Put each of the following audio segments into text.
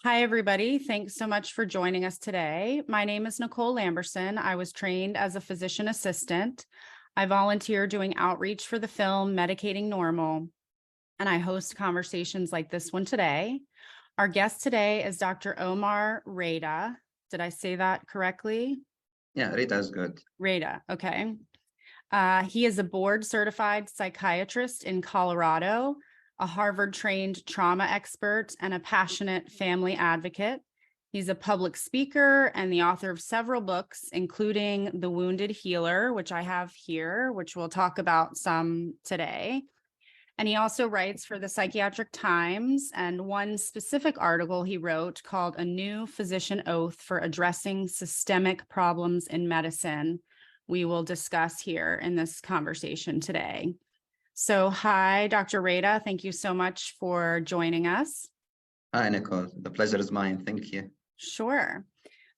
Hi, everybody. Thanks so much for joining us today. My name is Nicole Lamberson. I was trained as a physician assistant. I volunteer doing outreach for the film Medicating Normal, and I host conversations like this one today. Our guest today is Dr. Omar Reda. Did I say that correctly? Yeah, Rita is good. Reda, okay. He is a board certified psychiatrist in Colorado, a Harvard-trained trauma expert, and a passionate family advocate. He's a public speaker and the author of several books, including The Wounded Healer, which I have here, which we'll talk about some today. And he also writes for the Psychiatric Times, and one specific article he wrote called A New Physician Oath for Addressing Systemic Problems in Medicine, we will discuss here in this conversation today. So hi, Dr. Reda. Thank you so much for joining us. Hi, Nicole. The pleasure is mine. Thank you. Sure.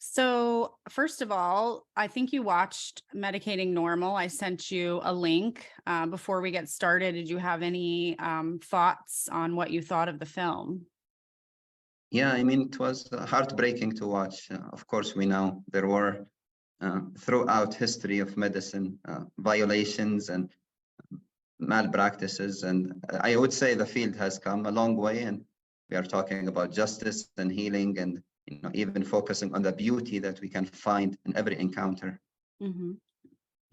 So first of all, I think you watched Medicating Normal. I sent you a link. Before we get started, did you have any thoughts on what you thought of the film? Yeah, I mean, it was heartbreaking to watch. Of course, we know there were throughout history of medicine violations and malpractices, and I would say the field has come a long way, and we are talking about justice and healing, and even focusing on the beauty that we can find in every encounter. Mm-hmm.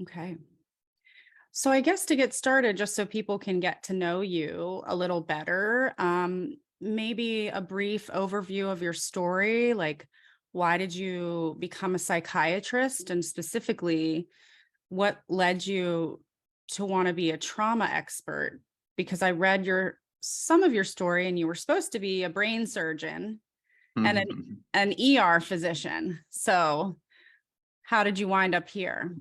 Okay. So I guess to get started, just so people can get to know you a little better, maybe a brief overview of your story, like why did you become a psychiatrist, and specifically what led you to want to be a trauma expert? Because I read some of your story and you were supposed to be a brain surgeon and an ER physician. So how did you wind up here?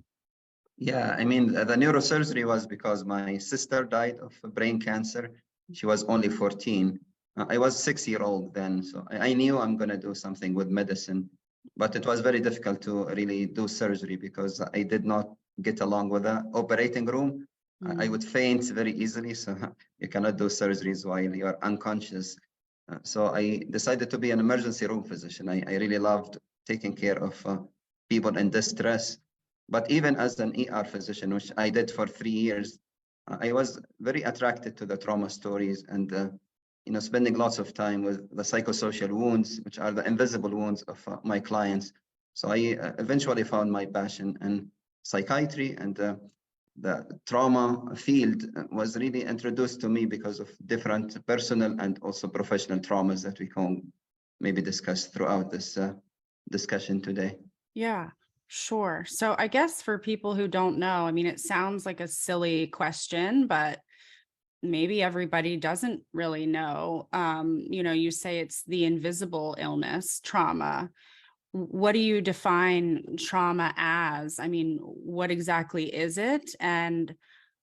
Yeah, I mean, the neurosurgery was because my sister died of brain cancer. She was only 14. I was 6-year-old then, so I knew I'm going to do something with medicine, but it was very difficult to really do surgery because I did not get along with the operating room. I would faint very easily, so you cannot do surgeries while you're unconscious. So I decided to be an emergency room physician. I really loved taking care of people in distress. But even as an ER physician, which I did for 3 years, I was very attracted to the trauma stories and spending lots of time with the psychosocial wounds, which are the invisible wounds of my clients. So I eventually found my passion in psychiatry, and the trauma field was really introduced to me because of different personal and also professional traumas that we can maybe discuss throughout this discussion today. Yeah, sure. So I guess for people who don't know, I mean, it sounds like a silly question, but maybe everybody doesn't really know. You say it's the invisible illness, trauma. What do you define trauma as? I mean, what exactly is it? And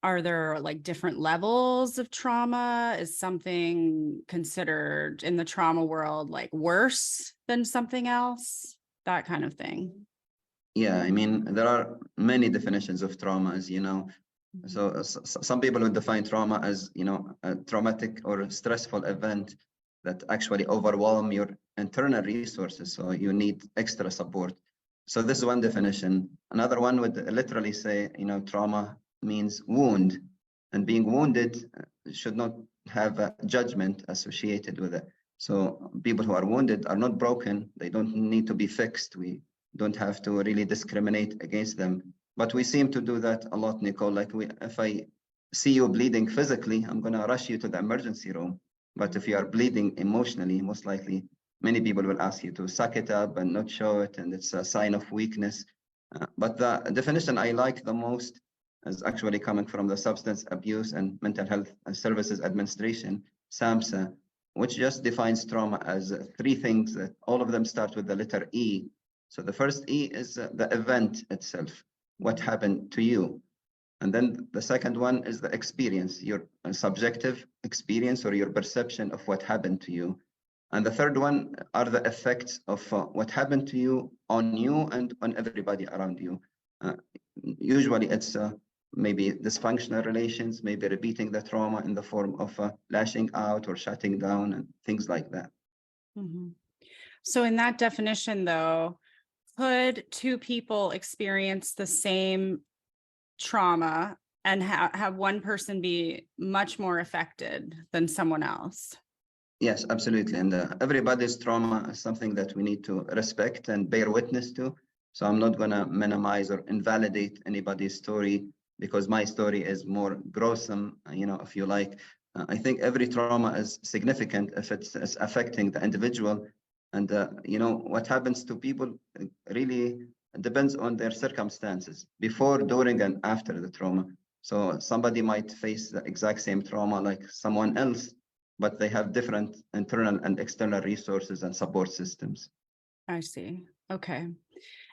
are there like different levels of trauma? Is something considered in the trauma world like worse than something else? That kind of thing. Yeah, I mean, there are many definitions of trauma, as you know. So some people would define trauma as, a traumatic or stressful event that actually overwhelm your internal resources. So you need extra support. So this is one definition. Another one would literally say, trauma means wound, and being wounded should not have a judgment associated with it. So people who are wounded are not broken. They don't need to be fixed. We don't have to really discriminate against them. But we seem to do that a lot, Nicole. Like if I see you bleeding physically, I'm going to rush you to the emergency room. But if you are bleeding emotionally, most likely many people will ask you to suck it up and not show it, and it's a sign of weakness. But the definition I like the most is actually coming from the Substance Abuse and Mental Health Services Administration, SAMHSA, which just defines trauma as 3 things that all of them start with the letter E. So the first E is the event itself, what happened to you. And then the second one is the experience, your subjective experience or your perception of what happened to you. And the third one are the effects of what happened to you and on everybody around you. Usually it's maybe dysfunctional relations, maybe repeating the trauma in the form of lashing out or shutting down and things like that. Mm-hmm. So in that definition, though, could two people experience the same trauma and have one person be much more affected than someone else? Yes, absolutely. And everybody's trauma is something that we need to respect and bear witness to. So I'm not going to minimize or invalidate anybody's story because my story is more gruesome, if you like. I think every trauma is significant if it's affecting the individual. And, what happens to people really depends on their circumstances before, during, and after the trauma. So somebody might face the exact same trauma like someone else, but they have different internal and external resources and support systems. I see. Okay.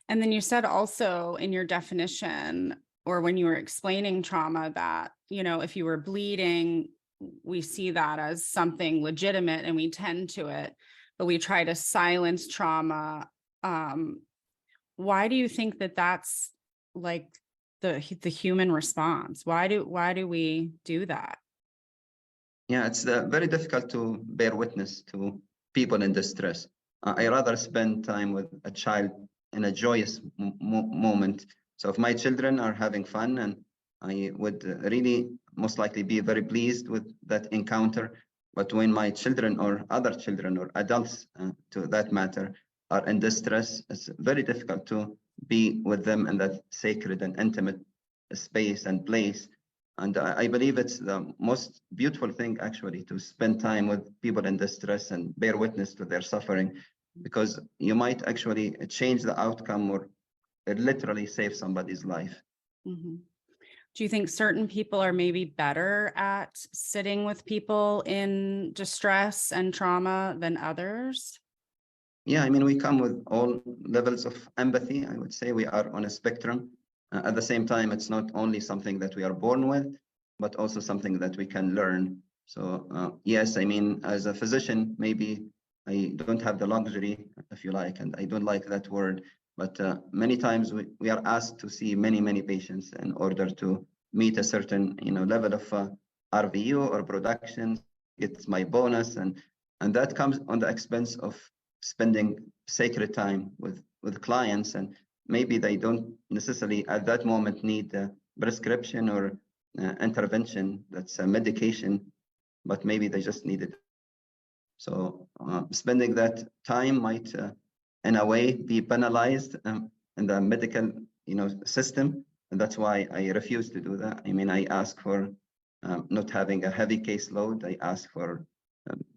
And then you said also in your definition, or when you were explaining trauma, that, if you were bleeding, we see that as something legitimate and we tend to it, but we try to silence trauma. Why do you think that that's like the human response? Why do we do that? Yeah, it's very difficult to bear witness to people in distress. I rather spend time with a child in a joyous moment. So if my children are having fun, and I would really most likely be very pleased with that encounter. But when my children or other children or adults, to that matter, are in distress, it's very difficult to be with them in that sacred and intimate space and place. And I believe it's the most beautiful thing, actually, to spend time with people in distress and bear witness to their suffering, because you might actually change the outcome or literally save somebody's life. Mm-hmm. Do you think certain people are maybe better at sitting with people in distress and trauma than others? Yeah, I mean, we come with all levels of empathy. I would say we are on a spectrum. At the same time, it's not only something that we are born with, but also something that we can learn. So yes, I mean, as a physician, maybe I don't have the luxury, if you like, and I don't like that word, but many times we are asked to see many, many patients in order to meet a certain, level of RVU or production. It's my bonus, and that comes on the expense of spending sacred time with clients, and maybe they don't necessarily at that moment need a prescription or intervention that's a medication, but maybe they just need it. So spending that time might in a way be penalized in the medical system, and that's why I refuse to do that. I mean, I ask for not having a heavy caseload. I ask for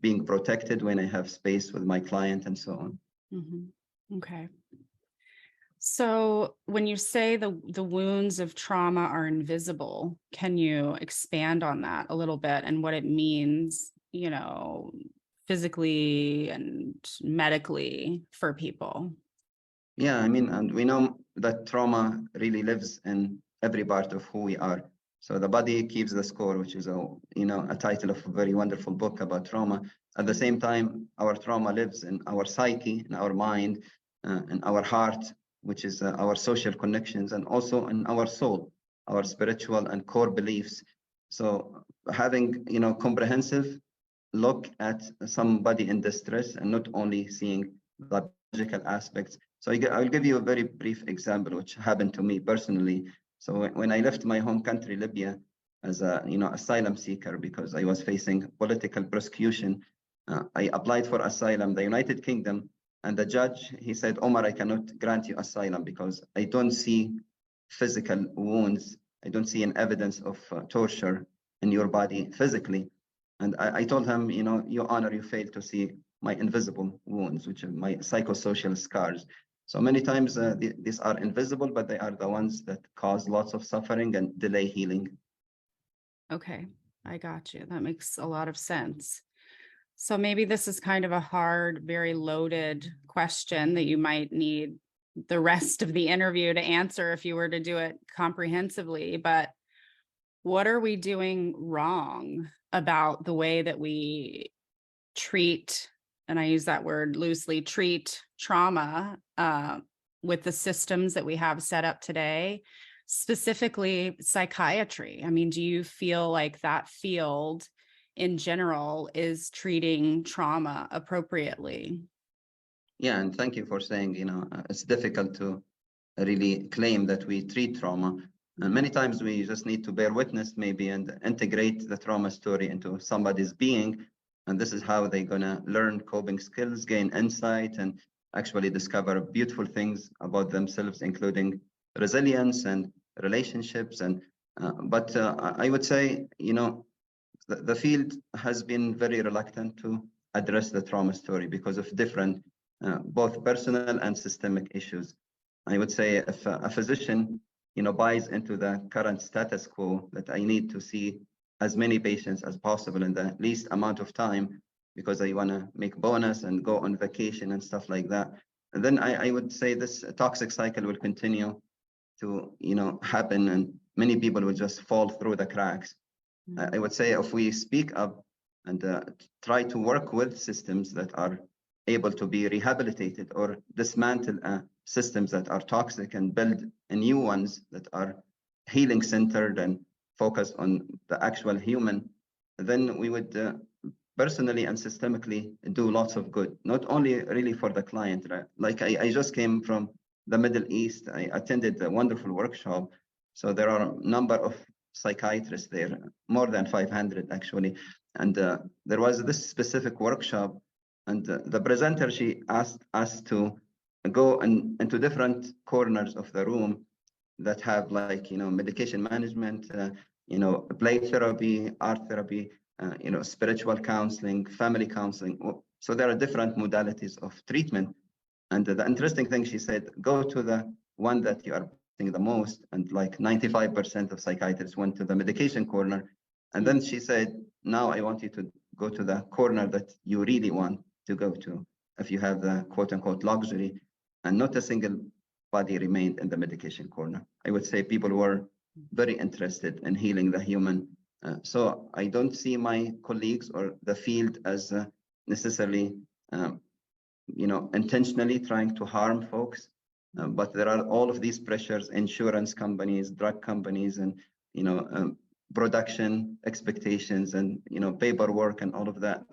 being protected when I have space with my client and so on. Mm-hmm. Okay. So when you say the wounds of trauma are invisible, can you expand on that a little bit and what it means, physically and medically for people? Yeah, I mean, and we know that trauma really lives in every part of who we are. So the body keeps the score, which is a title of a very wonderful book about trauma. At the same time, our trauma lives in our psyche, in our mind, in our heart, which is our social connections, and also in our soul, our spiritual and core beliefs. So having comprehensive look at somebody in distress and not only seeing the biological aspects. So I'll give you a very brief example, which happened to me personally. So when I left my home country, Libya, as a asylum seeker because I was facing political persecution, I applied for asylum, the United Kingdom, and the judge, he said, Omar, I cannot grant you asylum because I don't see physical wounds. I don't see an evidence of torture in your body physically. And I told him, Your Honor, you failed to see my invisible wounds, which are my psychosocial scars. So many times these are invisible, but they are the ones that cause lots of suffering and delay healing. Okay, I got you. That makes a lot of sense. So maybe this is kind of a hard, very loaded question that you might need the rest of the interview to answer if you were to do it comprehensively. But what are we doing wrong about the way that we treat, and I use that word loosely, treat trauma with the systems that we have set up today, specifically psychiatry? I mean, do you feel like that field in general is treating trauma appropriately? Yeah, and thank you for saying, it's difficult to really claim that we treat trauma. And many times we just need to bear witness maybe and integrate the trauma story into somebody's being. And this is how they're gonna learn coping skills, gain insight, and actually discover beautiful things about themselves, including resilience and relationships. And but I would say, the field has been very reluctant to address the trauma story because of different, both personal and systemic issues. I would say if a physician, buys into the current status quo that I need to see as many patients as possible in the least amount of time because I want to make bonus and go on vacation and stuff like that, and then I would say this toxic cycle will continue to, happen, and many people will just fall through the cracks. I would say if we speak up and try to work with systems that are able to be rehabilitated or dismantle systems that are toxic and build new ones that are healing centered and focus on the actual human, then we would personally and systemically do lots of good, not only really for the client. Right? Like I just came from the Middle East. I attended a wonderful workshop. So there are a number of psychiatrists there, more than 500 actually. And there was this specific workshop, and the presenter, she asked us to go into different corners of the room that have like, medication management, play therapy, art therapy, spiritual counseling, family counseling. So there are different modalities of treatment. And the interesting thing, she said, go to the one that you are the most, and like 95% of psychiatrists went to the medication corner. And then she said, now I want you to go to the corner that you really want to go to, if you have the quote unquote luxury. And not a single body remained in the medication corner. I would say people were very interested in healing the human. So I don't see my colleagues or the field as necessarily intentionally trying to harm folks. But there are all of these pressures, insurance companies, drug companies, and production expectations, and paperwork and all of that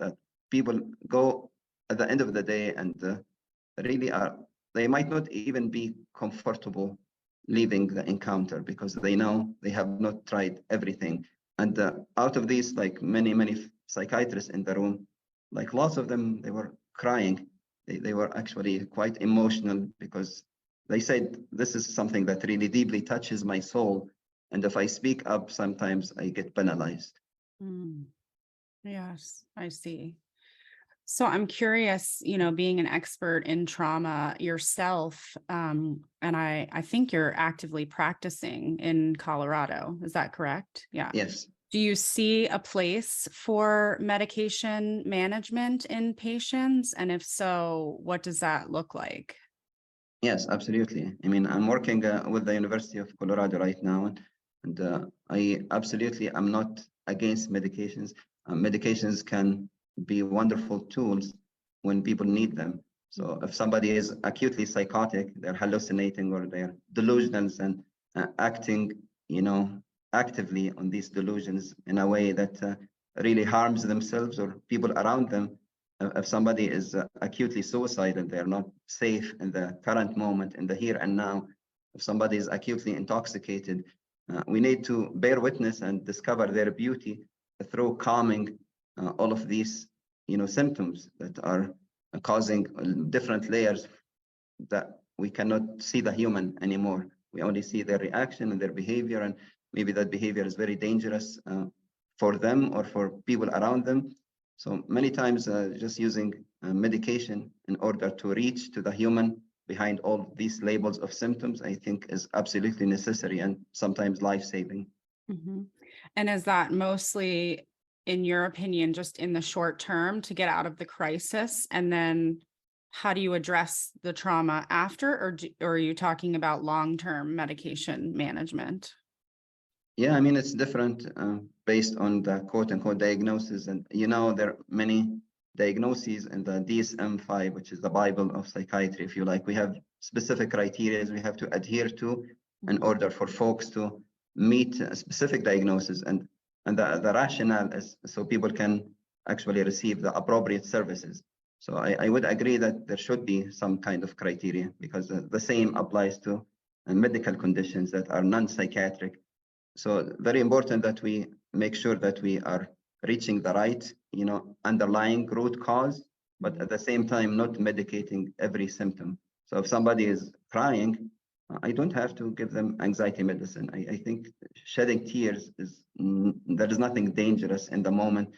people go at the end of the day and really they might not even be comfortable leaving the encounter because they know they have not tried everything. And out of these, like many psychiatrists in the room, like lots of them, they were crying. They were actually quite emotional because they said, this is something that really deeply touches my soul. And if I speak up, sometimes I get penalized. Yes, I see. So I'm curious, being an expert in trauma yourself, and I think you're actively practicing in Colorado. Is that correct? Yeah. Yes. Do you see a place for medication management in patients? And if so, what does that look like? Yes, absolutely. I mean, I'm working with the University of Colorado right now, and I absolutely am not against medications. Medications can be wonderful tools when people need them. So if somebody is acutely psychotic, they're hallucinating or they're delusional and acting, actively on these delusions in a way that really harms themselves or people around them. If somebody is acutely suicidal, they're not safe in the current moment, in the here and now. If somebody is acutely intoxicated, we need to bear witness and discover their beauty through calming all of these, symptoms that are causing different layers that we cannot see the human anymore. We only see their reaction and their behavior, and maybe that behavior is very dangerous for them or for people around them. So many times just using medication in order to reach to the human behind all these labels of symptoms, I think is absolutely necessary and sometimes life-saving. Mm-hmm. And is that mostly, in your opinion, just in the short term to get out of the crisis? And then how do you address the trauma after, or are you talking about long-term medication management? Yeah, I mean, it's different based on the quote unquote diagnosis. And, there are many diagnoses in the DSM-5, which is the Bible of psychiatry, if you like. We have specific criteria we have to adhere to in order for folks to meet a specific diagnosis. And the rationale is so people can actually receive the appropriate services. So I would agree that there should be some kind of criteria, because the same applies to medical conditions that are non-psychiatric. So very important that we make sure that we are reaching the right, underlying root cause, but at the same time, not medicating every symptom. So if somebody is crying, I don't have to give them anxiety medicine. I think shedding tears there is nothing dangerous in the moment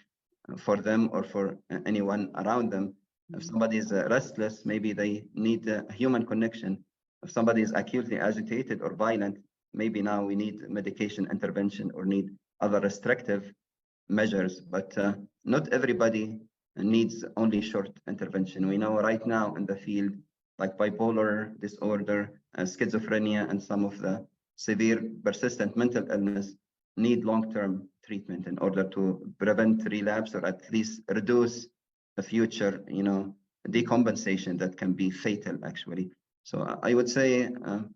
for them or for anyone around them. If somebody is restless, maybe they need a human connection. If somebody is acutely agitated or violent, maybe now we need medication intervention or need other restrictive measures, but not everybody needs only short intervention. We know right now in the field, like bipolar disorder, schizophrenia, and some of the severe persistent mental illness need long-term treatment in order to prevent relapse, or at least reduce the future, decompensation that can be fatal actually. So I would say,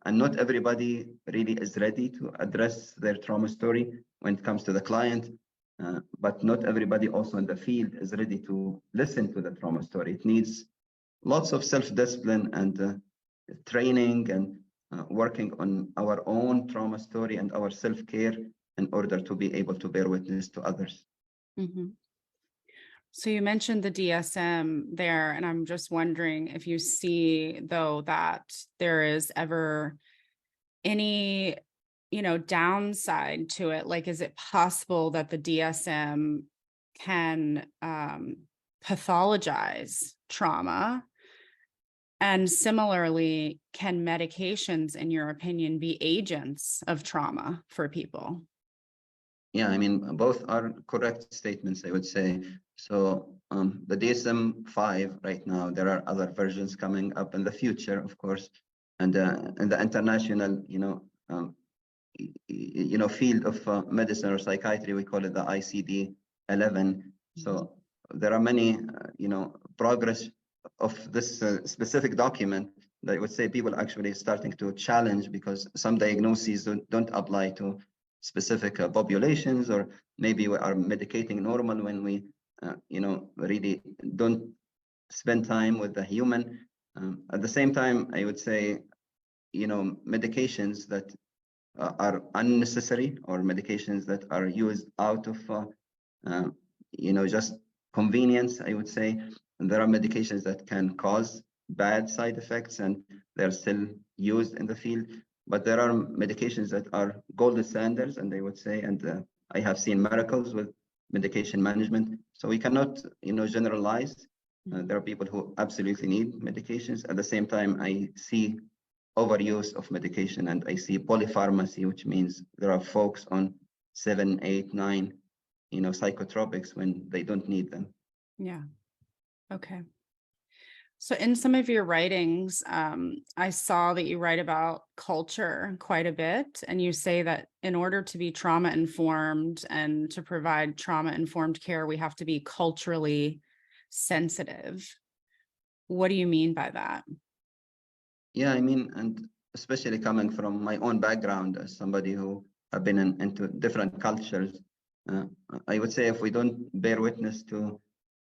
and not everybody really is ready to address their trauma story when it comes to the client, but not everybody also in the field is ready to listen to the trauma story. It needs lots of self-discipline and training and working on our own trauma story and our self-care in order to be able to bear witness to others. Mm-hmm. So you mentioned the DSM there, and I'm just wondering if you see, though, that there is ever any, downside to it. Like, is it possible that the DSM can pathologize trauma? And similarly, can medications, in your opinion, be agents of trauma for people? Yeah, I mean, both are correct statements, I would say. So the DSM-5 right now, there are other versions coming up in the future, of course, and in the international, field of medicine or psychiatry, we call it the ICD-11. So there are many, progress of this specific document that I would say people actually starting to challenge, because some diagnoses don't apply to specific populations, or maybe we are medicating normal when we, really don't spend time with the human. At the same time, I would say, medications that are unnecessary, or medications that are used out of, just convenience, I would say. And there are medications that can cause bad side effects, and they're still used in the field. But there are medications that are gold standards, and they would say, and I have seen miracles with medication management. So we cannot, generalize. There are people who absolutely need medications. At the same time, I see overuse of medication, and I see polypharmacy, which means there are folks on 7, 8, 9, psychotropics when they don't need them. Yeah. Okay. So in some of your writings, I saw that you write about culture quite a bit, and you say that in order to be trauma informed and to provide trauma informed care, we have to be culturally sensitive. What do you mean by that? Yeah, I mean, and especially coming from my own background as somebody who have been into different cultures, I would say if we don't bear witness to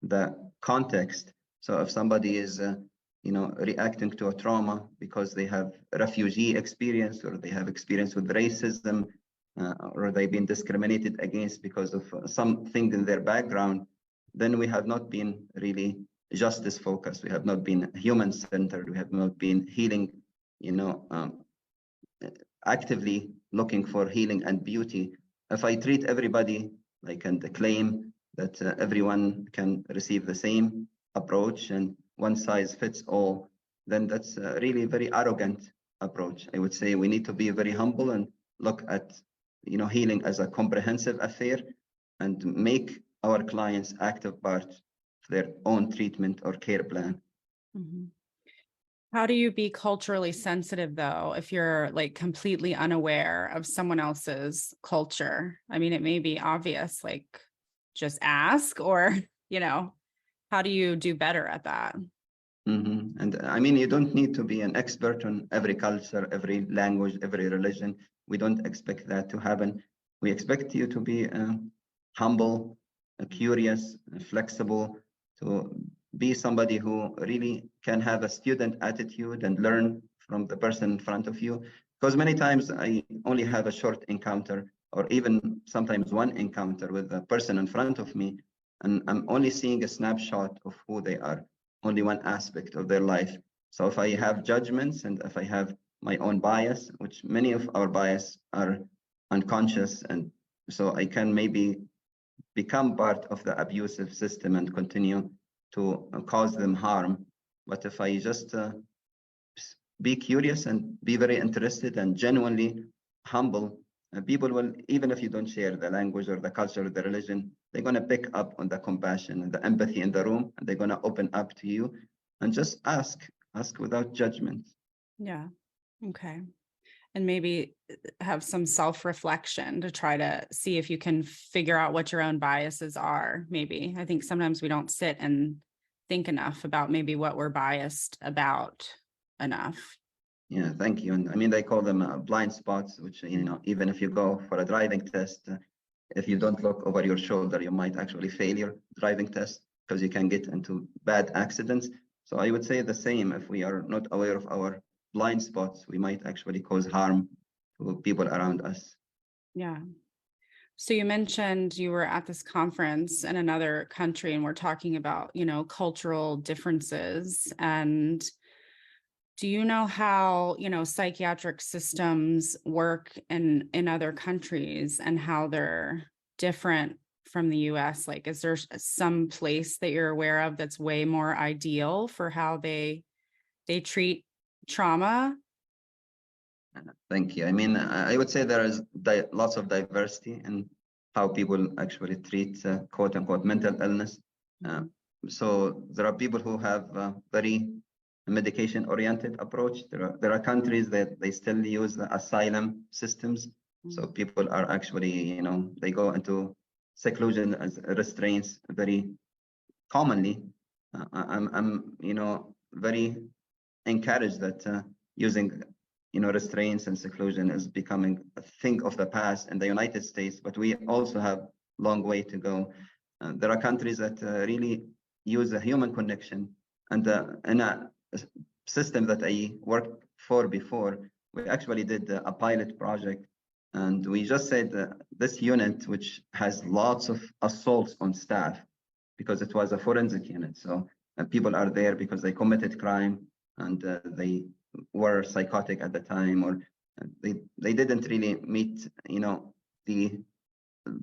the context. So if somebody is, reacting to a trauma because they have refugee experience, or they have experience with racism, or they've been discriminated against because of something in their background, then we have not been really justice focused. We have not been human centered. We have not been healing, actively looking for healing and beauty. If I treat everybody like and claim that everyone can receive the same approach and one size fits all, then that's really a very arrogant approach. I would say we need to be very humble and look at, healing as a comprehensive affair, and make our clients active part of their own treatment or care plan. Mm-hmm. How do you be culturally sensitive, though, if you're like completely unaware of someone else's culture? I mean, it may be obvious, like just ask, or, how do you do better at that? Mm-hmm. And I mean, you don't need to be an expert on every culture, every language, every religion. We don't expect that to happen. We expect you to be humble, curious, flexible, to be somebody who really can have a student attitude and learn from the person in front of you. Because many times I only have a short encounter, or even sometimes one encounter with the person in front of me, and I'm only seeing a snapshot of who they are, only one aspect of their life. So if I have judgments and if I have my own bias, which many of our bias are unconscious, and so I can maybe become part of the abusive system and continue to cause them harm. But if I just be curious and be very interested and genuinely humble, people will, even if you don't share the language or the culture or the religion, they're going to pick up on the compassion and the empathy in the room, and they're going to open up to you and just ask without judgment. Yeah. Okay. And maybe have some self-reflection to try to see if you can figure out what your own biases are. Maybe I think sometimes we don't sit and think enough about maybe what we're biased about enough. Yeah, thank you. And I mean, they call them blind spots, which, you know, even if you go for a driving test, if you don't look over your shoulder, you might actually fail your driving test because you can get into bad accidents. So I would say the same. If we are not aware of our blind spots, we might actually cause harm to people around us. Yeah. So you mentioned you were at this conference in another country, and we're talking about, you know, cultural differences. And do you know how, you know, psychiatric systems work in other countries and how they're different from the US? Like, is there some place that you're aware of that's way more ideal for how they treat trauma? Thank you. I mean, I would say there is lots of diversity in how people actually treat quote unquote mental illness. So there are people who have a very medication oriented approach. There are countries that they still use the asylum systems. So people are actually, you know, they go into seclusion as restraints very commonly. I'm you know, very encouraged that using, you know, restraints and seclusion is becoming a thing of the past in the United States, but we also have a long way to go. There are countries that really use a human connection, and in a system that I worked for before, we actually did a pilot project, and we just said this unit, which has lots of assaults on staff, because it was a forensic unit. So people are there because they committed crime, and they were psychotic at the time, or they didn't really meet, you know, the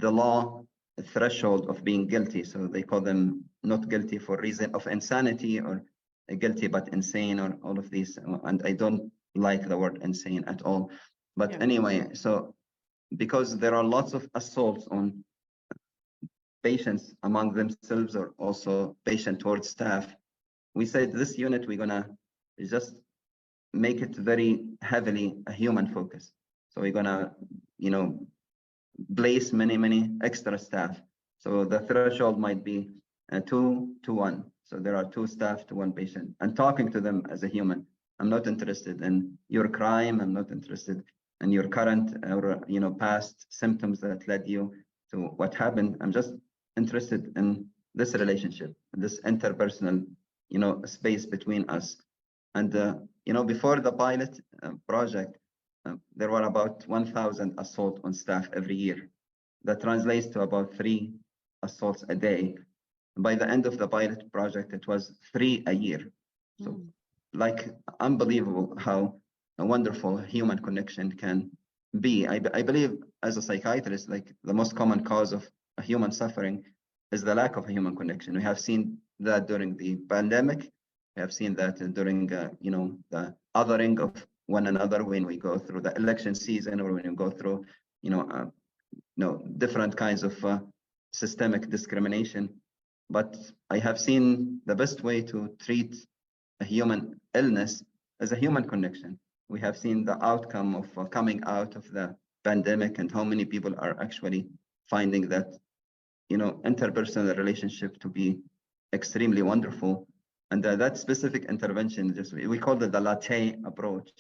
law threshold of being guilty. So they call them not guilty for reason of insanity, or guilty but insane, or all of these. And I don't like the word insane at all. But Yeah. anyway, so because there are lots of assaults on patients among themselves, or also patient towards staff, we said this unit, we're gonna just make it very heavily a human focus. So we're gonna, you know, place many extra staff. So the threshold might be 2 to 1. So there are 2 staff to 1 patient, and talking to them as a human. I'm not interested in your crime. I'm not interested in your current or, you know, past symptoms that led you to what happened. I'm just interested in this relationship, this interpersonal, you know, space between us. And you know, before the pilot project, there were about 1,000 assaults on staff every year. That translates to about 3 assaults a day. By the end of the pilot project, it was 3 a year. So like, unbelievable how a wonderful human connection can be. I believe, as a psychiatrist, like, the most common cause of a human suffering is the lack of a human connection. We have seen that during the pandemic. We have seen that during, you know, the othering of one another when we go through the election season, or when you go through, you know, different kinds of systemic discrimination. But I have seen the best way to treat a human illness as a human connection. We have seen the outcome of coming out of the pandemic, and how many people are actually finding that, you know, interpersonal relationship to be extremely wonderful. And that specific intervention, just we call it the latte approach.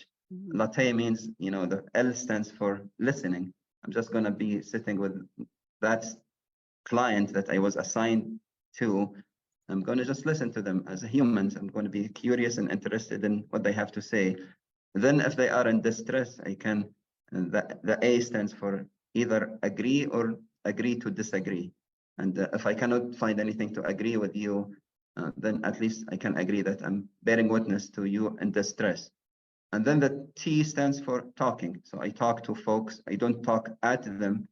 Latte means, you know, the L stands for listening. I'm just going to be sitting with that client that I was assigned to, I'm going to just listen to them as humans. I'm going to be curious and interested in what they have to say. Then if they are in distress, I can, the A stands for either agree or agree to disagree. And if I cannot find anything to agree with you, then at least I can agree that I'm bearing witness to you in distress. And then the T stands for talking. So I talk to folks. I don't talk at them.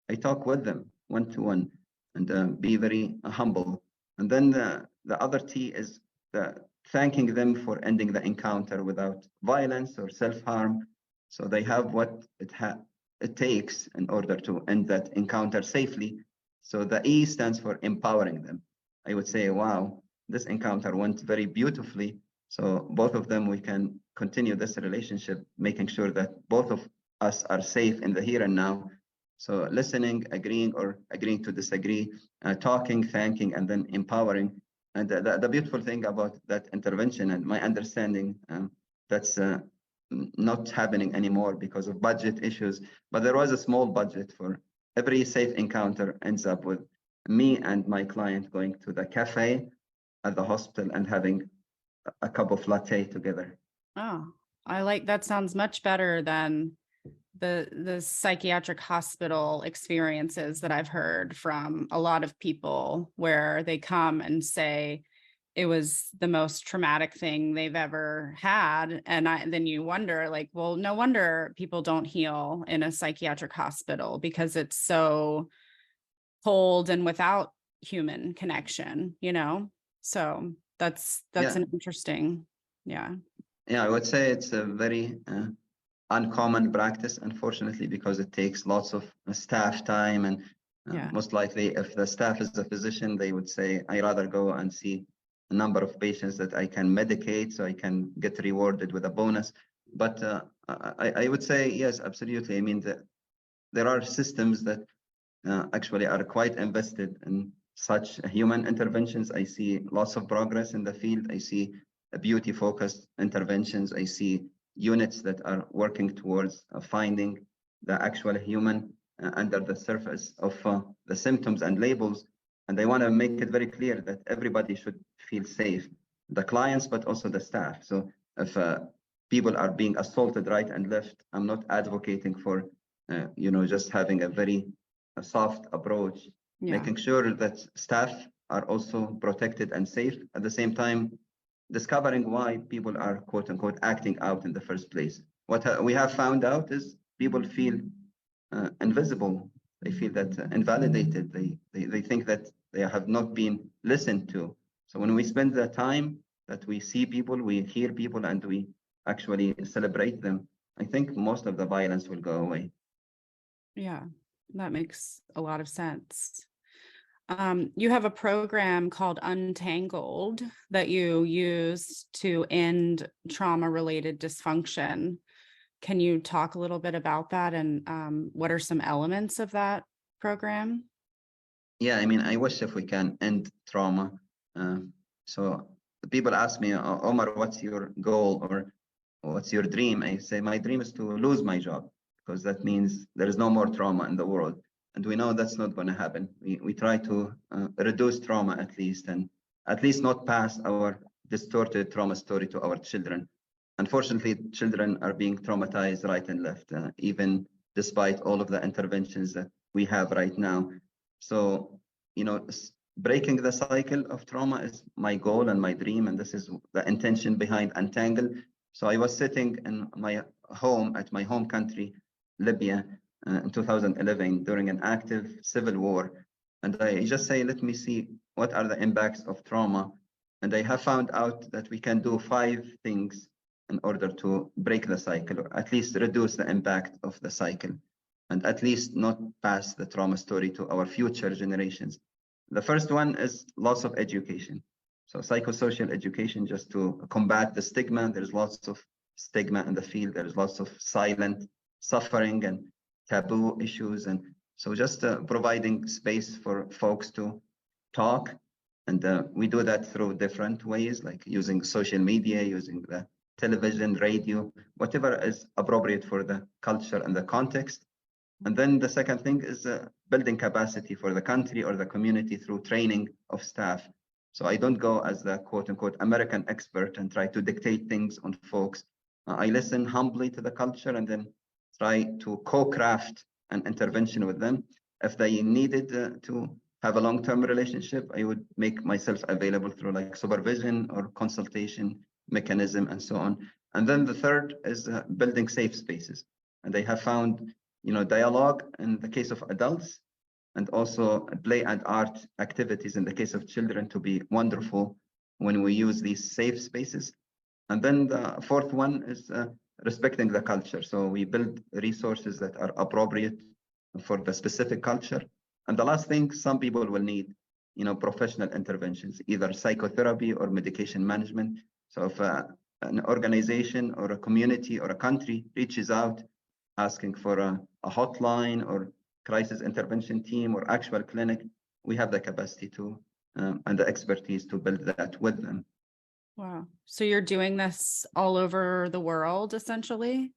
I talk with them one-to-one and be very humble. And then the other T is thanking them for ending the encounter without violence or self-harm. So they have what it takes in order to end that encounter safely. So the E stands for empowering them. I would say, wow, this encounter went very beautifully. So both of them, we can continue this relationship, making sure that both of us are safe in the here and now. So listening, agreeing or agreeing to disagree, talking, thanking, and then empowering. And the beautiful thing about that intervention and my understanding, that's not happening anymore because of budget issues. But there was a small budget for every safe encounter ends up with me and my client going to the cafe at the hospital and having a cup of latte together. Oh, I like that. Sounds much better than the psychiatric hospital experiences that I've heard from a lot of people where they come and say it was the most traumatic thing they've ever had. And then you wonder, like, well, no wonder people don't heal in a psychiatric hospital because it's so cold and without human connection, you know? So that's an interesting, yeah. Yeah, I would say it's a very uncommon practice, unfortunately, because it takes lots of staff time. And most likely, if the staff is a physician, they would say, I rather go and see a number of patients that I can medicate so I can get rewarded with a bonus. But I would say, yes, absolutely. I mean, there are systems that actually are quite invested in such human interventions. I see lots of progress in the field. I see beauty-focused interventions. I see units that are working towards finding the actual human under the surface of the symptoms and labels. And they want to make it very clear that everybody should feel safe, the clients, but also the staff. So if people are being assaulted right and left, I'm not advocating for, just having a very soft approach, making sure that staff are also protected and safe. At the same time, discovering why people are quote unquote acting out in the first place. What we have found out is people feel invisible. They feel that invalidated. They think that they have not been listened to. So when we spend the time that we see people, we hear people, and we actually celebrate them, I think most of the violence will go away. Yeah, that makes a lot of sense. You have a program called Untangled that you use to end trauma-related dysfunction. Can you talk a little bit about that and what are some elements of that program? Yeah, I mean, I wish if we can end trauma. So people ask me, Omar, what's your goal or what's your dream? I say, my dream is to lose my job because that means there is no more trauma in the world. And we know that's not going to happen. We try to reduce trauma at least, and at least not pass our distorted trauma story to our children. Unfortunately, children are being traumatized right and left, even despite all of the interventions that we have right now. So, breaking the cycle of trauma is my goal and my dream, and this is the intention behind Untangle. So I was sitting in my home at my home country, Libya, in 2011 during an active civil war. And I just say, let me see what are the impacts of trauma. And I have found out that we can do 5 things in order to break the cycle, or at least reduce the impact of the cycle, and at least not pass the trauma story to our future generations. The first one is loss of education. So psychosocial education, just to combat the stigma. There's lots of stigma in the field. There's lots of silent suffering and taboo issues. And so just providing space for folks to talk. And we do that through different ways, like using social media, using the television, radio, whatever is appropriate for the culture and the context. And then the second thing is building capacity for the country or the community through training of staff. So I don't go as the quote unquote American expert and try to dictate things on folks. I listen humbly to the culture and then try to co-craft an intervention with them. If they needed to have a long-term relationship, I would make myself available through like supervision or consultation mechanism and so on. And then the third is building safe spaces. And they have found, dialogue in the case of adults, and also play and art activities in the case of children to be wonderful when we use these safe spaces. And then the fourth one is respecting the culture. So we build resources that are appropriate for the specific culture. And the last thing, some people will need, professional interventions, either psychotherapy or medication management. So if an organization or a community or a country reaches out asking for a hotline or crisis intervention team or actual clinic, we have the capacity to and the expertise to build that with them. Wow. So you're doing this all over the world, essentially?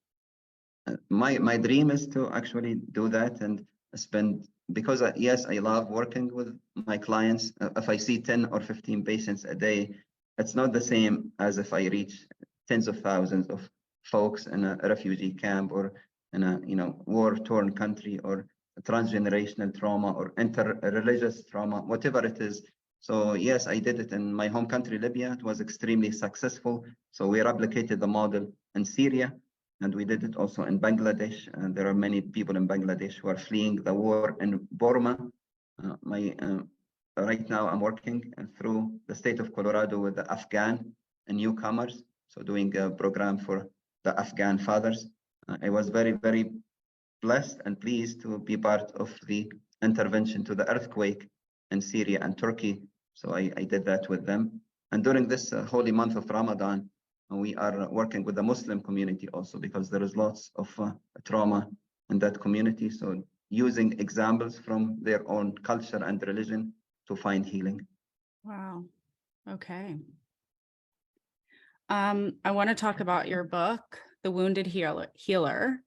My dream is to actually do that and spend, because yes, I love working with my clients. If I see 10 or 15 patients a day, it's not the same as if I reach tens of thousands of folks in a refugee camp or in a war-torn country, or transgenerational trauma or inter-religious trauma, whatever it is. So yes, I did it in my home country, Libya. It was extremely successful. So we replicated the model in Syria, and we did it also in Bangladesh. And there are many people in Bangladesh who are fleeing the war in Burma. Right now, I'm working through the state of Colorado with the Afghan newcomers. So doing a program for the Afghan fathers. I was very, very blessed and pleased to be part of the intervention to the earthquake in Syria and Turkey. So I did that with them. And during this holy month of Ramadan, we are working with the Muslim community also, because there is lots of trauma in that community. So using examples from their own culture and religion to find healing. Wow. Okay. I want to talk about your book, The Wounded Healer.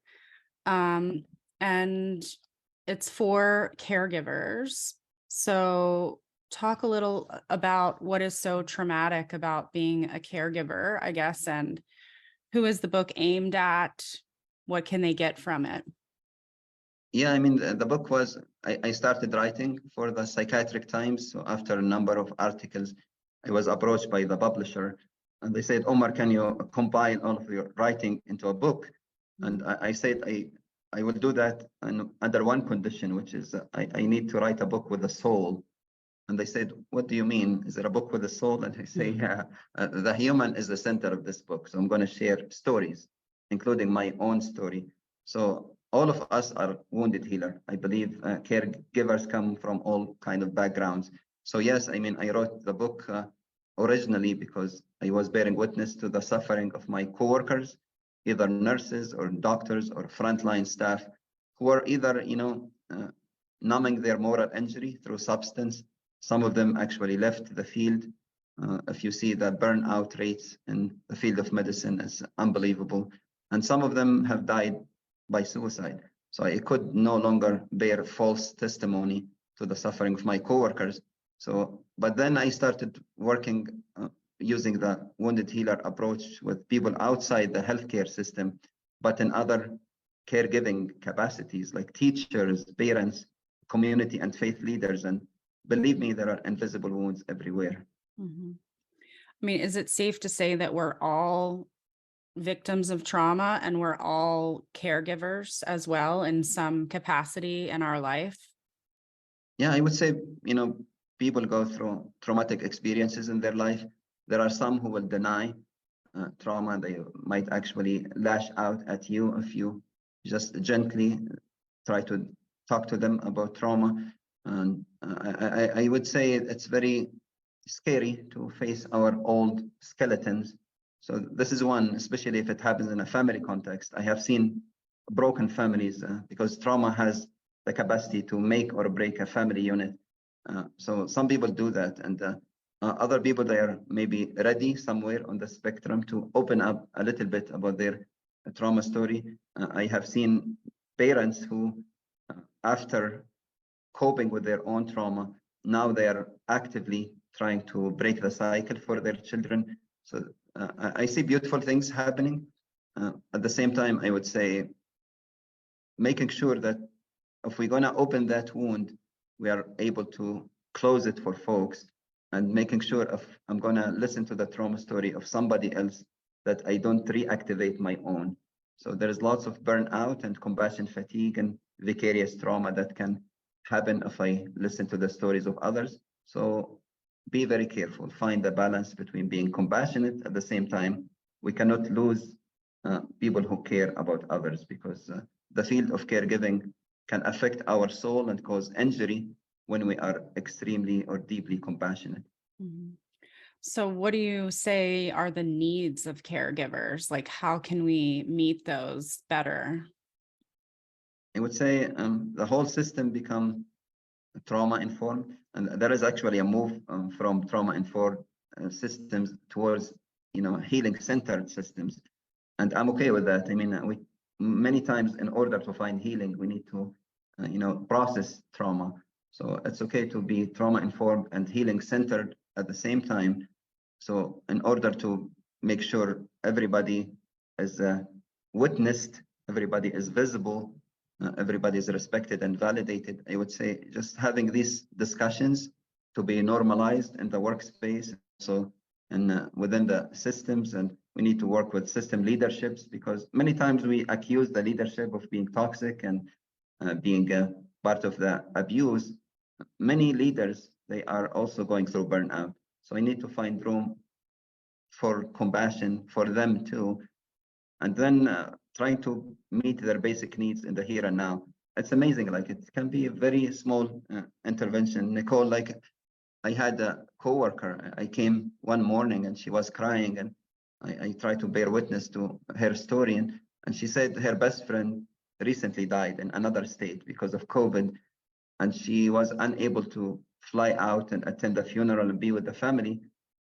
And it's for caregivers. So talk a little about what is so traumatic about being a caregiver, I guess, and who is the book aimed at? What can they get from it? Yeah, I mean, the book was, I started writing for the Psychiatric Times. So after a number of articles, I was approached by the publisher and they said, Omar, can you compile all of your writing into a book? And I said, I will do that under one condition, which is I need to write a book with a soul. And they said, what do you mean? Is it a book with a soul? And I say, yeah, the human is the center of this book. So I'm going to share stories, including my own story. So all of us are wounded healer. I believe caregivers come from all kind of backgrounds. So yes, I mean, I wrote the book originally because I was bearing witness to the suffering of my coworkers, either nurses or doctors or frontline staff, who are either, numbing their moral injury through substance. Some of them actually left the field. If you see the burnout rates in the field of medicine, is unbelievable. And some of them have died by suicide. So I could no longer bear false testimony to the suffering of my coworkers. So, but then I started working using the wounded healer approach with people outside the healthcare system, but in other caregiving capacities like teachers, parents, community and faith leaders. And believe me, there are invisible wounds everywhere. Mm-hmm. I mean, is it safe to say that we're all victims of trauma and we're all caregivers as well in some capacity in our life? Yeah, I would say, people go through traumatic experiences in their life. There are some who will deny trauma. They might actually lash out at you if you just gently try to talk to them about trauma. And I would say it's very scary to face our old skeletons. So this is one, especially if it happens in a family context. I have seen broken families because trauma has the capacity to make or break a family unit. So some people do that, and other people, they are maybe ready somewhere on the spectrum to open up a little bit about their trauma story. I have seen parents who, after coping with their own trauma, now they are actively trying to break the cycle for their children. So I see beautiful things happening. At the same time, I would say making sure that if we're going to open that wound, we are able to close it for folks, and making sure if I'm going to listen to the trauma story of somebody else, that I don't reactivate my own. So there's lots of burnout and compassion fatigue and vicarious trauma that can happen if I listen to the stories of others. So be very careful, find the balance between being compassionate at the same time. We cannot lose people who care about others, because the field of caregiving can affect our soul and cause injury when we are extremely or deeply compassionate. Mhm. So what do you say are the needs of caregivers? Like, how can we meet those better? I would say the whole system become trauma informed, and there is actually a move from trauma informed systems towards healing centered systems, and I'm okay with that. I mean, we many times, in order to find healing, we need to process trauma. So it's okay to be trauma informed and healing centered at the same time. So in order to make sure everybody is witnessed, everybody is visible, everybody is respected and validated, I would say just having these discussions to be normalized in the workspace. So, and within the systems, and we need to work with system leaderships, because many times we accuse the leadership of being toxic and being part of the abuse. Many leaders, they are also going through burnout. So we need to find room for compassion for them too, and then trying to meet their basic needs in the here and now. It's amazing, like it can be a very small intervention. Nicole, like I had a coworker, I came one morning and she was crying, and I tried to bear witness to her story, and she said her best friend recently died in another state because of COVID, and she was unable to fly out and attend the funeral and be with the family.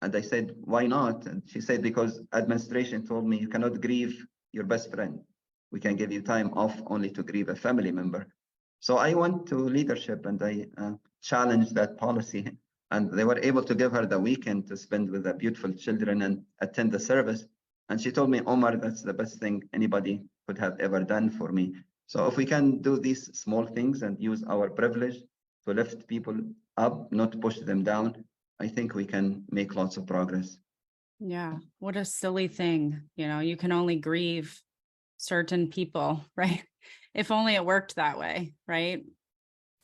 And I said, why not? And she said, because administration told me you cannot grieve your best friend. We can give you time off only to grieve a family member. So I went to leadership and I challenged that policy. And they were able to give her the weekend to spend with the beautiful children and attend the service. And she told me, Omar, that's the best thing anybody could have ever done for me. So if we can do these small things and use our privilege to lift people up, not push them down, I think we can make lots of progress. Yeah. What a silly thing. You can only grieve certain people, right? If only it worked that way, right?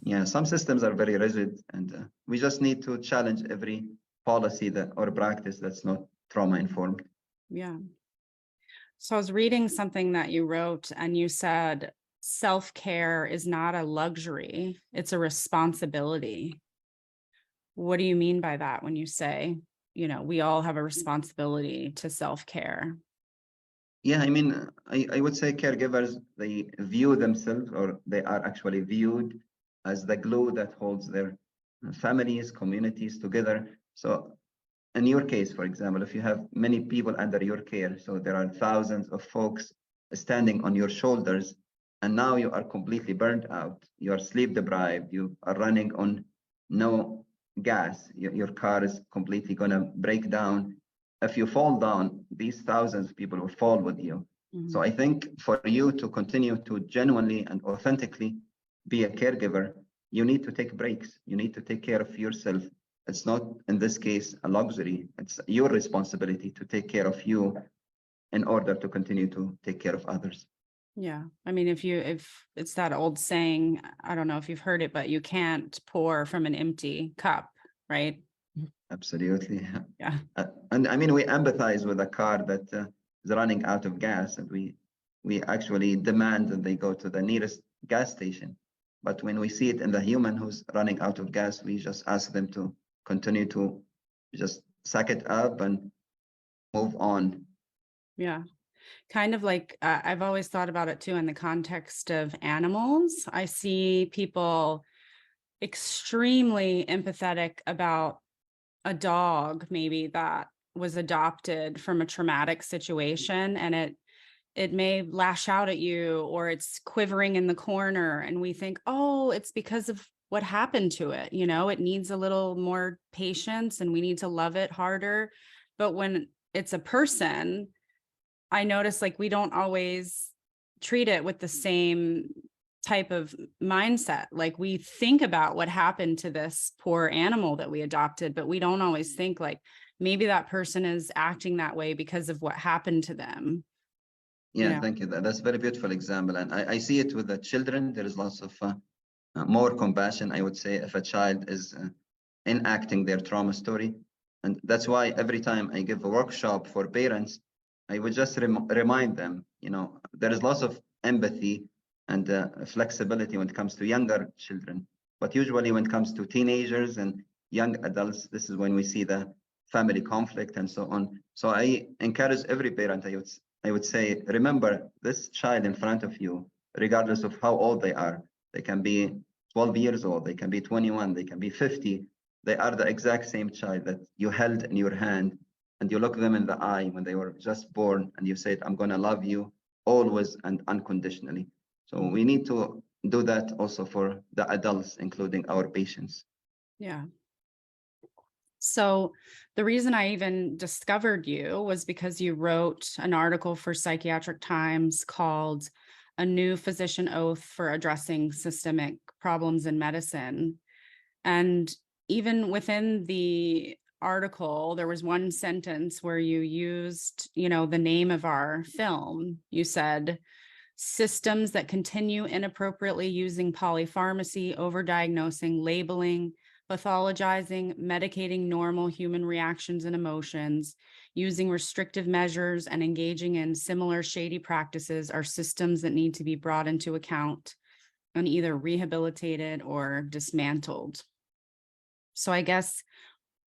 Yeah, some systems are very rigid, and we just need to challenge every policy that or practice that's not trauma informed. Yeah. So I was reading something that you wrote, and you said self-care is not a luxury, it's a responsibility. What do you mean by that when you say, we all have a responsibility to self-care? Yeah, I mean, I would say caregivers, they view themselves, or they are actually viewed as the glue that holds their families, communities together. So in your case, for example, if you have many people under your care, so there are thousands of folks standing on your shoulders, and now you are completely burned out, you are sleep deprived, you are running on no gas, your car is completely going to break down. If you fall down, these thousands of people will fall with you. Mhm. So I think for you to continue to genuinely and authentically be a caregiver, you need to take breaks, you need to take care of yourself. It's not, in this case, a luxury. It's your responsibility to take care of you in order to continue to take care of others. Yeah. I mean, if it's that old saying, I don't know if you've heard it, but you can't pour from an empty cup, right? Absolutely. Yeah. And I mean, we empathize with a car that is running out of gas, and we actually demand that they go to the nearest gas station. But when we see it in the human who's running out of gas, we just ask them to continue to just suck it up and move on. Yeah. Kind of like I've always thought about it too in the context of animals. I see people extremely empathetic about a dog maybe that was adopted from a traumatic situation, and it may lash out at you, or it's quivering in the corner, and we think, oh, it's because of what happened to it. You know, it needs a little more patience and we need to love it harder. But when it's a person, I notice like we don't always treat it with the same type of mindset. Like we think about what happened to this poor animal that we adopted, but we don't always think like maybe that person is acting that way because of what happened to them. Yeah, thank you. That's a very beautiful example. And I see it with the children. There is lots of more compassion, I would say, if a child is enacting their trauma story. And that's why every time I give a workshop for parents, I would just remind them, you know, there is lots of empathy and flexibility when it comes to younger children. But usually when it comes to teenagers and young adults, this is when we see the family conflict and so on. So I encourage every parent, I would say, remember this child in front of you, regardless of how old they are. They can be 12 years old, they can be 21, they can be 50. They are the exact same child that you held in your hand and you look them in the eye when they were just born and you said, I'm going to love you always and unconditionally. So we need to do that also for the adults, including our patients. Yeah. So the reason I even discovered you was because you wrote an article for Psychiatric Times called A New Physician Oath for Addressing Systemic Problems in Medicine. And even within the article, there was one sentence where you used, you know, the name of our film. You said, systems that continue inappropriately using polypharmacy, overdiagnosing, labeling, pathologizing, medicating normal human reactions and emotions, using restrictive measures, and engaging in similar shady practices are systems that need to be brought into account and either rehabilitated or dismantled. So I guess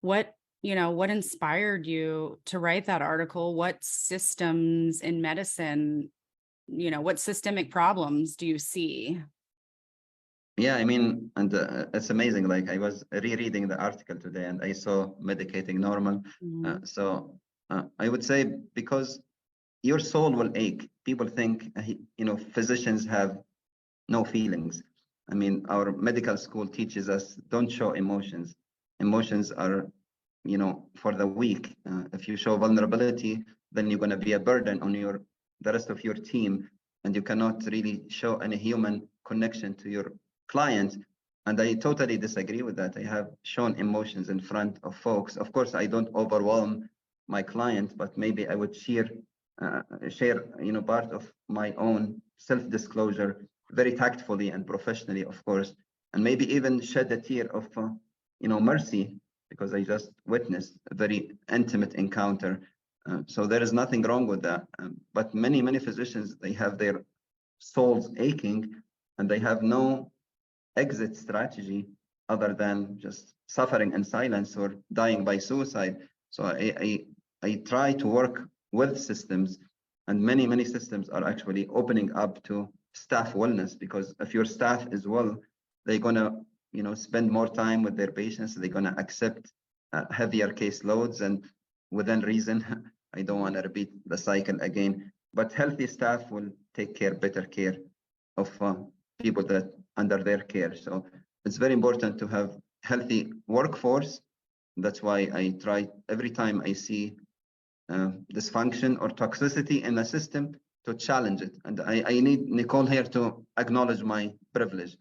what inspired you to write that article? What systems in medicine, what systemic problems do you see? Yeah, I mean, and it's amazing. Like I was rereading the article today and I saw medicating normal. So I would say because your soul will ache. People think, physicians have no feelings. I mean, our medical school teaches us don't show emotions. Emotions are, for the weak. If you show vulnerability, then you're going to be a burden on the rest of your team, and you cannot really show any human connection to your client. And I totally disagree with that. I have shown emotions in front of folks. Of course, I don't overwhelm my client, but maybe I would share, part of my own self-disclosure very tactfully and professionally, of course, and maybe even shed a tear of, mercy, because I just witnessed a very intimate encounter. So there is nothing wrong with that. But many physicians, they have their souls aching and they have no exit strategy other than just suffering in silence or dying by suicide. So I try to work with systems, and many systems are actually opening up to staff wellness, because if your staff is well, they're gonna spend more time with their patients. They're gonna accept heavier caseloads, and within reason. I don't want to repeat the cycle again, but healthy staff will take better care of people that under their care. So it's very important to have healthy workforce. That's why I try every time I see dysfunction or toxicity in the system to challenge it. And I need Nicole here to acknowledge my privilege.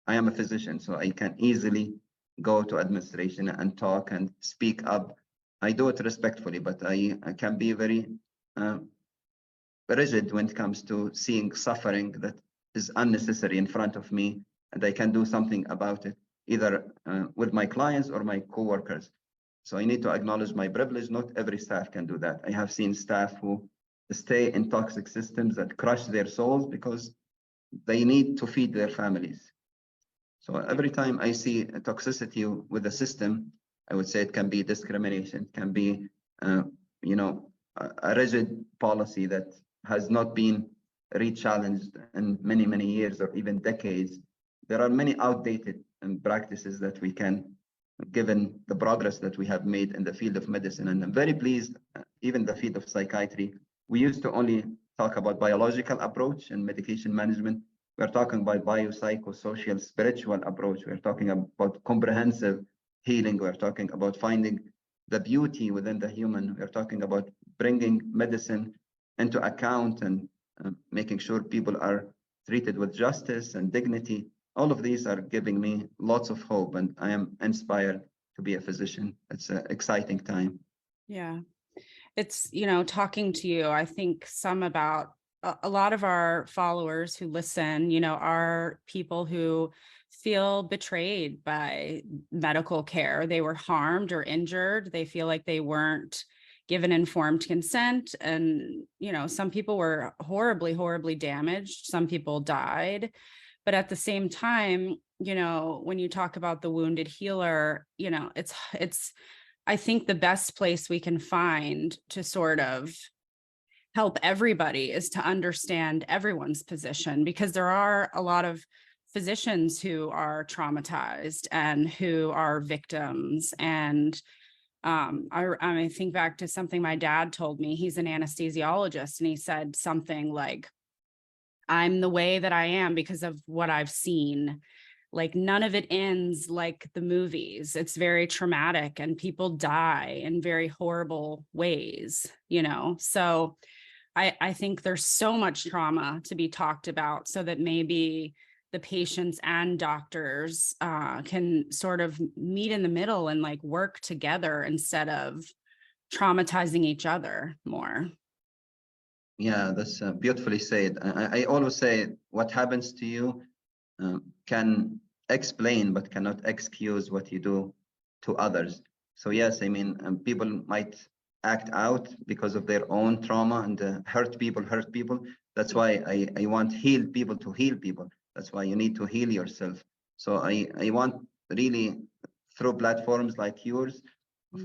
I am a physician, so I can easily go to administration and talk and speak up. I do it respectfully, but I can be very rigid when it comes to seeing suffering that is unnecessary in front of me, and I can do something about it, either with my clients or my coworkers. So I need to acknowledge my privilege. Not every staff can do that. I have seen staff who stay in toxic systems that crush their souls because they need to feed their families. So every time I see a toxicity with the system, I would say it can be discrimination, it can be, a rigid policy that has not been re-challenged in many years or even decades. There are many outdated practices that we can, given the progress that we have made in the field of medicine. And I'm very pleased, even the field of psychiatry, we used to only talk about biological approach and medication management. We're talking about biopsychosocial spiritual approach. We're talking about comprehensive healing. We're talking about finding the beauty within the human. We're talking about bringing medicine into account and making sure people are treated with justice and dignity. All of these are giving me lots of hope, and I am inspired to be a physician. It's an exciting time. Yeah. It's, talking to you, I think a lot of our followers who listen, are people who feel betrayed by medical care. They were harmed or injured. They feel like they weren't given informed consent. And, some people were horribly, horribly damaged. Some people died. But at the same time, when you talk about the wounded healer, it's I think the best place we can find to sort of help everybody is to understand everyone's position, because there are a lot of physicians who are traumatized and who are victims. And I think back to something my dad told me. He's an anesthesiologist, and he said something like, I'm the way that I am because of what I've seen. Like, none of it ends like the movies. It's very traumatic, and people die in very horrible ways, So I think there's so much trauma to be talked about, so that maybe the patients and doctors can sort of meet in the middle and like work together instead of traumatizing each other more. Yeah, that's beautifully said. I always say what happens to you can explain but cannot excuse what you do to others. So yes, I mean, people might act out because of their own trauma, and hurt people. That's why I want healed people to heal people. That's why you need to heal yourself. So I want really, through platforms like yours,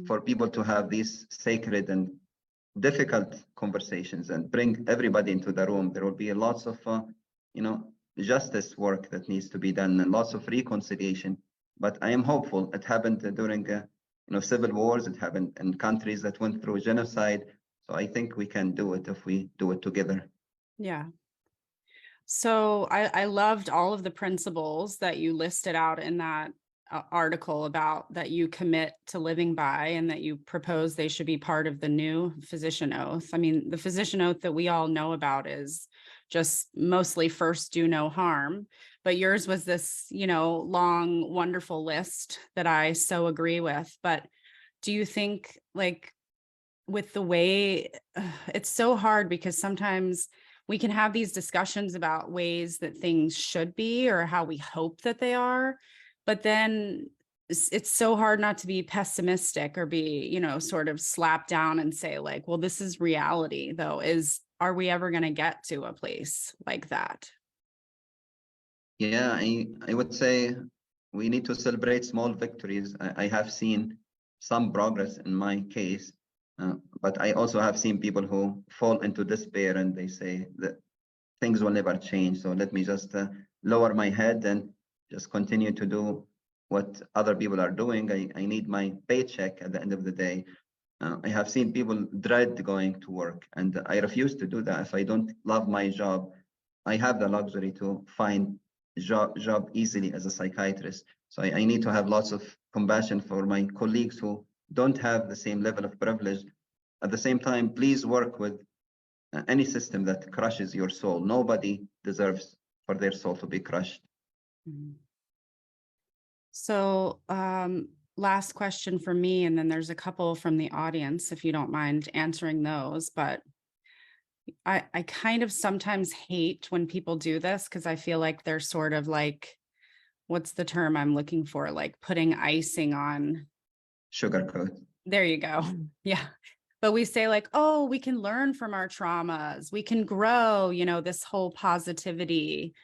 for people to have these sacred and difficult conversations and bring everybody into the room. There will be lots of justice work that needs to be done and lots of reconciliation. But I am hopeful. It happened during civil wars. It happened in countries that went through genocide. So I think we can do it if we do it together. Yeah. So I loved all of the principles that you listed out in that article about that you commit to living by, and that you propose they should be part of the new physician oath. I mean, the physician oath that we all know about is just mostly first do no harm, but yours was this, long, wonderful list that I so agree with. But do you think, like, with the way it's so hard, because sometimes we can have these discussions about ways that things should be or how we hope that they are, but then it's so hard not to be pessimistic or be, sort of slap down and say like, well, this is reality though. Are we ever going to get to a place like that? Yeah, I would say we need to celebrate small victories. I have seen some progress in my case, but I also have seen people who fall into despair and they say that things will never change. So let me just lower my head and just continue to do what other people are doing. I need my paycheck at the end of the day. I have seen people dread going to work, and I refuse to do that. If I don't love my job, I have the luxury to find job easily as a psychiatrist. So I need to have lots of compassion for my colleagues who don't have the same level of privilege. At the same time, please work with any system that crushes your soul. Nobody deserves for their soul to be crushed. So last question for me, and then there's a couple from the audience, if you don't mind answering those. But I kind of sometimes hate when people do this, because I feel like they're sort of like, what's the term I'm looking for? Like putting icing on. Sugarcoat. There you go. Yeah. But we say like, oh, we can learn from our traumas. We can grow, this whole positivity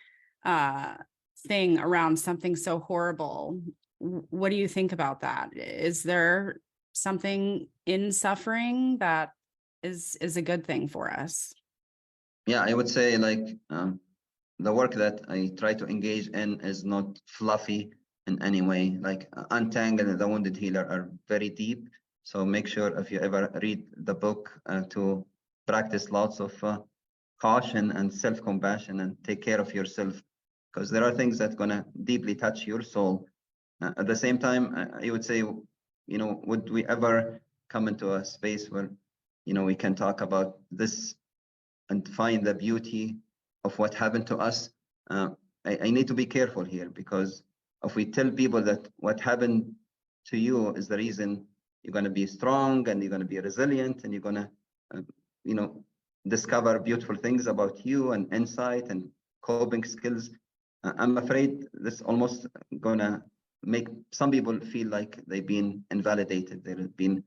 thing around something so horrible. What do you think about that? Is there something in suffering that is a good thing for us? Yeah, I would say like the work that I try to engage in is not fluffy in any way. Like Untangled and The Wounded Healer are very deep. So make sure if you ever read the book to practice lots of caution and self-compassion and take care of yourself. because there are things that gonna deeply touch your soul. At the same time, I would say, would we ever come into a space where, we can talk about this and find the beauty of what happened to us? I need to be careful here, because if we tell people that what happened to you is the reason you're going to be strong and you're going to be resilient and you're going to, discover beautiful things about you and insight and coping skills, I'm afraid this almost going to make some people feel like they've been invalidated, they've been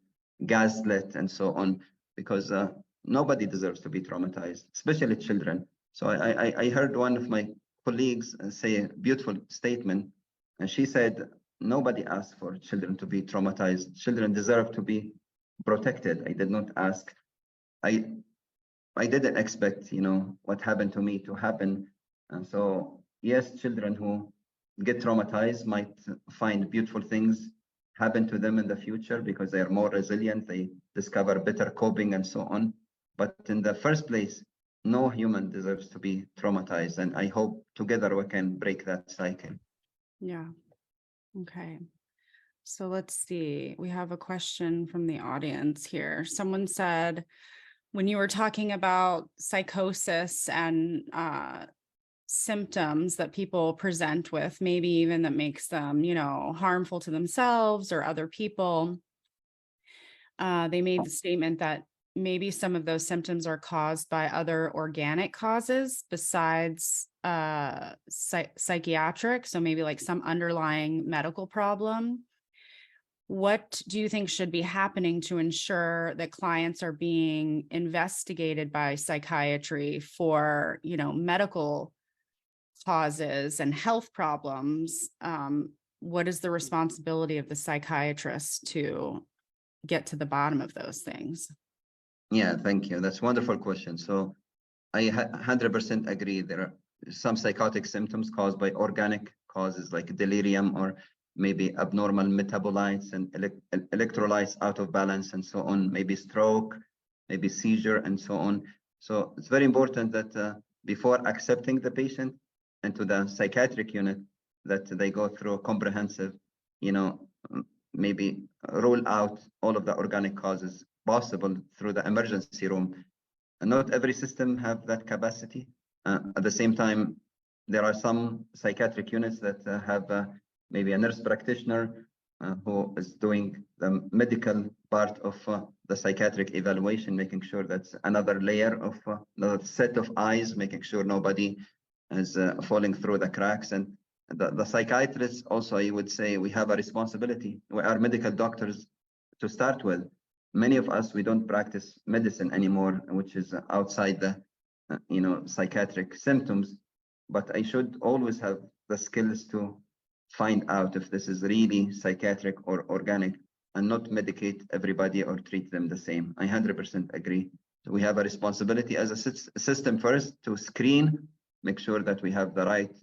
gaslit and so on, because nobody deserves to be traumatized, especially children. So I heard one of my colleagues say a beautiful statement, and she said, nobody asked for children to be traumatized. Children deserve to be protected. I did not ask. I didn't expect, what happened to me to happen. And so, yes, children who get traumatized might find beautiful things happen to them in the future because they are more resilient, they discover better coping and so on. But in the first place, no human deserves to be traumatized. And I hope together we can break that cycle. Yeah. Okay. So let's see. We have a question from the audience here. Someone said, when you were talking about psychosis and symptoms that people present with, maybe even that makes them, harmful to themselves or other people, they made the statement that maybe some of those symptoms are caused by other organic causes besides psychiatric. So maybe like some underlying medical problem. What do you think should be happening to ensure that clients are being investigated by psychiatry for, medical causes and health problems? What is the responsibility of the psychiatrist to get to the bottom of those things? Yeah, thank you. That's a wonderful question. So I 100% agree. There are some psychotic symptoms caused by organic causes like delirium or maybe abnormal metabolites and electrolytes out of balance and so on, maybe stroke, maybe seizure and so on. So it's very important that before accepting the patient into the psychiatric unit, that they go through a comprehensive, maybe rule out all of the organic causes possible through the emergency room. And not every system have that capacity. At the same time, there are some psychiatric units that have maybe a nurse practitioner who is doing the medical part of the psychiatric evaluation, making sure that's another layer of another set of eyes, making sure nobody is falling through the cracks. And the psychiatrists also, I would say, we have a responsibility. We are medical doctors to start with. Many of us, we don't practice medicine anymore, which is outside the, psychiatric symptoms. But I should always have the skills to find out if this is really psychiatric or organic and not medicate everybody or treat them the same. I 100% agree. So we have a responsibility as a system first to screen, make sure that we have the right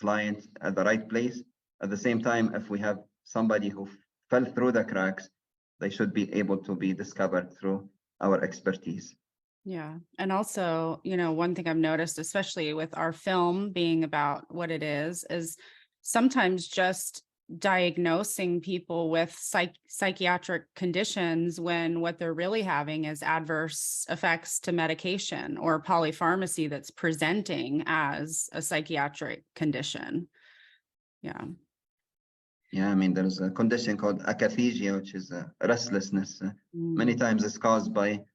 client at the right place. At the same time, if we have somebody who fell through the cracks, they should be able to be discovered through our expertise. Yeah. And also, one thing I've noticed, especially with our film being about what it is sometimes just diagnosing people with psychiatric conditions when what they're really having is adverse effects to medication or polypharmacy that's presenting as a psychiatric condition. Yeah. Yeah, I mean, there's a condition called akathisia, which is restlessness. Many times it's caused by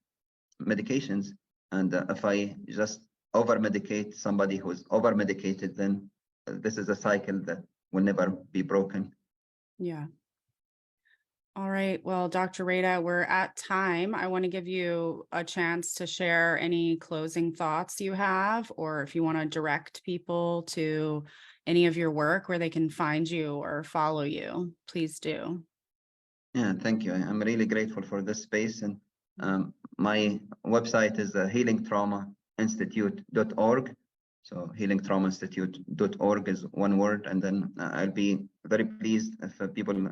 medications. And if I just over-medicate somebody who's over-medicated, then this is a cycle that will never be broken. Yeah. All right. Well, Dr. Reda, we're at time. I want to give you a chance to share any closing thoughts you have, or if you want to direct people to any of your work where they can find you or follow you, please do. Yeah, thank you. I'm really grateful for this space. And my website is healingtraumainstitute.org. So healingtraumainstitute.org is one word. And then I'll be very pleased if people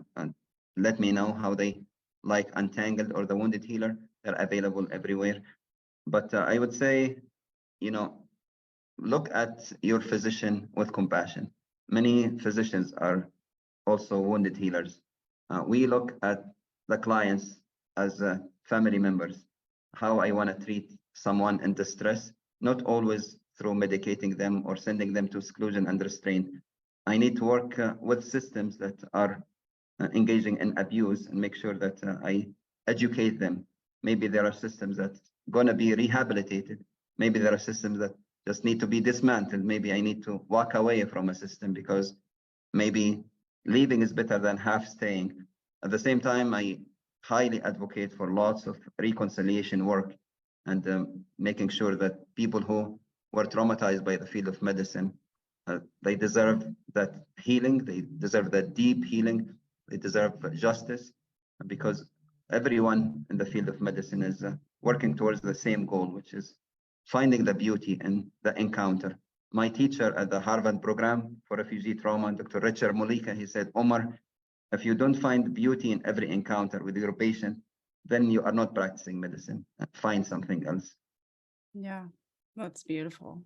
let me know how they like Untangled or the Wounded Healer. They're available everywhere. But I would say, look at your physician with compassion. Many physicians are also wounded healers. We look at the clients as family members, how I want to treat someone in distress, not always through medicating them or sending them to seclusion and restraint. I need to work with systems that are engaging in abuse and make sure that I educate them. Maybe there are systems that going to be rehabilitated. Maybe there are systems that just need to be dismantled. Maybe I need to walk away from a system because maybe leaving is better than half staying. At the same time, I highly advocate for lots of reconciliation work and making sure that people who were traumatized by the field of medicine, they deserve that healing, they deserve that deep healing, they deserve justice, because everyone in the field of medicine is working towards the same goal, which is finding the beauty in the encounter. My teacher at the Harvard program for refugee trauma, Dr. Richard Molika, he said, Omar, if you don't find beauty in every encounter with your patient, then you are not practicing medicine. Find something else. Yeah, that's beautiful.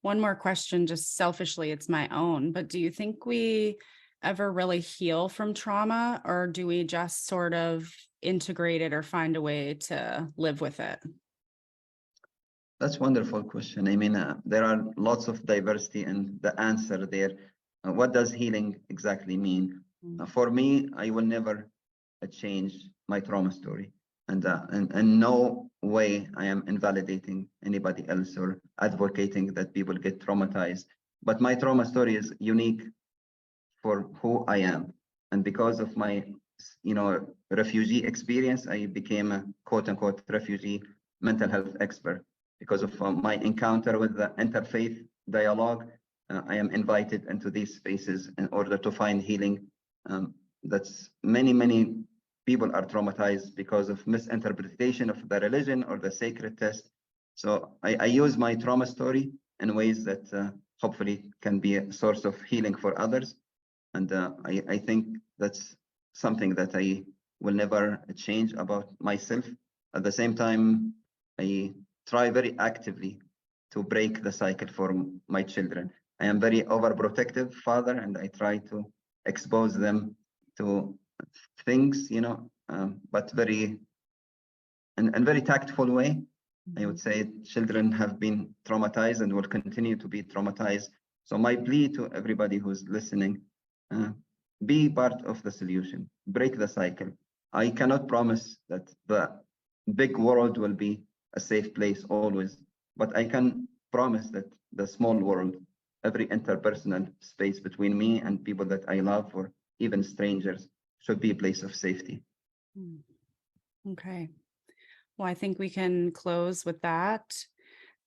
One more question, just selfishly, it's my own, but do you think we ever really heal from trauma, or do we just sort of integrate it or find a way to live with it? That's a wonderful question. I mean, there are lots of diversity in the answer there. What does healing exactly mean? For me, I will never change my trauma story. And in no way I am invalidating anybody else or advocating that people get traumatized. But my trauma story is unique for who I am. And because of my, refugee experience, I became a quote unquote refugee mental health expert. Because of my encounter with the interfaith dialogue, I am invited into these spaces in order to find healing. That's many people are traumatized because of misinterpretation of the religion or the sacred text. So I use my trauma story in ways that hopefully can be a source of healing for others. And I think that's something that I will never change about myself. At the same time, I try very actively to break the cycle for my children. I am very overprotective father, and I try to expose them to things, but very in very tactful way. I would say children have been traumatized and will continue to be traumatized. So my plea to everybody who's listening, be part of the solution, break the cycle. I cannot promise that the big world will be a safe place always, but I can promise that the small world, every interpersonal space between me and people that I love or even strangers, should be a place of safety. Okay. Well, I think we can close with that.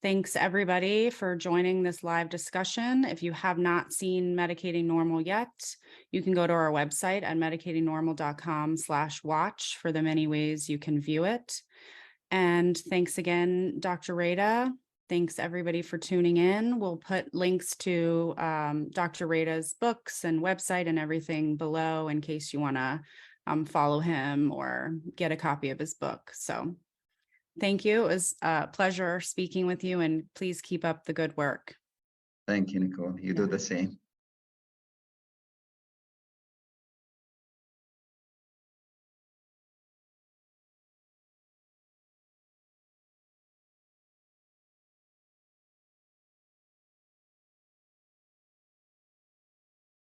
Thanks everybody for joining this live discussion. If you have not seen Medicating Normal yet, you can go to our website at medicatingnormal.com/watch for the many ways you can view it. And thanks again, Dr. Reda. Thanks everybody for tuning in. We'll put links to Dr. Reda's books and website and everything below in case you want to follow him or get a copy of his book. So thank you. It was a pleasure speaking with you, and please keep up the good work. Thank you, Nicole. You do the same.